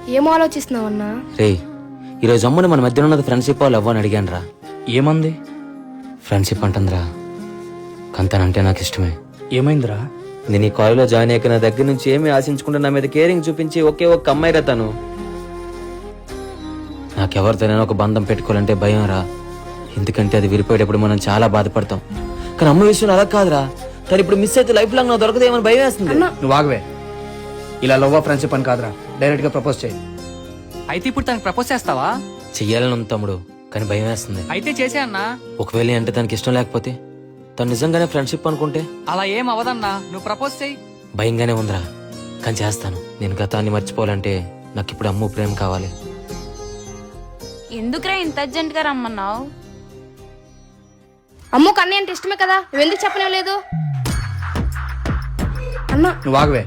ఏం ఆలోచిస్తున్నావన్నా? రే ఈరోజు అమ్మని మన మధ్యలో ఉన్నది ఫ్రెండ్షిప్ వాళ్ళు అవ్వని అడిగాను రా. ఏమంది? ఫ్రెండ్షిప్ అంటుందిరా. కంతనంటే నాకు ఇష్టమే. ఏమైందిరా? నేను ఈ కాలేజ్లో జాయిన్ అయ్యాక నా దగ్గర నుంచి ఏమీ ఆశించకుండా నా మీద కేరింగ్ చూపించి ఒకే ఒక్క అమ్మాయి రా తను. నాకెవరితోనైనా ఒక బంధం పెట్టుకోవాలంటే భయం రా. ఎందుకంటే అది విరిపోయేటప్పుడు మనం చాలా బాధపడతాం. కానీ అమ్మ విషయంలో అలా కాదురా. తను ఇప్పుడు మిస్ అయితే లైఫ్ లాంగ్ నాకు దొరకదేమని భయం వేస్తుంది. నువ్వు ఆగవే. ఇలా లవ్ ఫ్రెండ్షిప్ అని కాదురా, డైరెక్ట్ గా ప్రపోజ్ చేయి. అయితే ఇప్పుడు తనకు ప్రపోజ్ చేస్తావా? చెయ్యాలని ఉంది తమ్ముడు, కానీ భయం వేస్తుంది. అయితే చేసే అన్నా. ఒకవేళ అంటే తనకి ఇష్టం లేకపోతే, తను నిజంగానే ఫ్రెండ్షిప్ అనుకుంటే? అలా ఏం అవదన్నా, నువ్వు ప్రపోజ్ చేయి. భయంగానే ఉందిరా, కానీ చేస్తాను. నేను గతాన్ని మర్చిపోవాలంటే నాకు ఇప్పుడు అమ్ము ప్రేమ కావాలి. ఎందుకురా ఇంత అర్జెంట్ గా రమ్మన్నావు? అమ్ము కన్నయ్య అంటే ఇష్టమే కదా, నువ్వెందుకు చెప్పనే లేదు? అన్నా నువ్వు ఆగవే.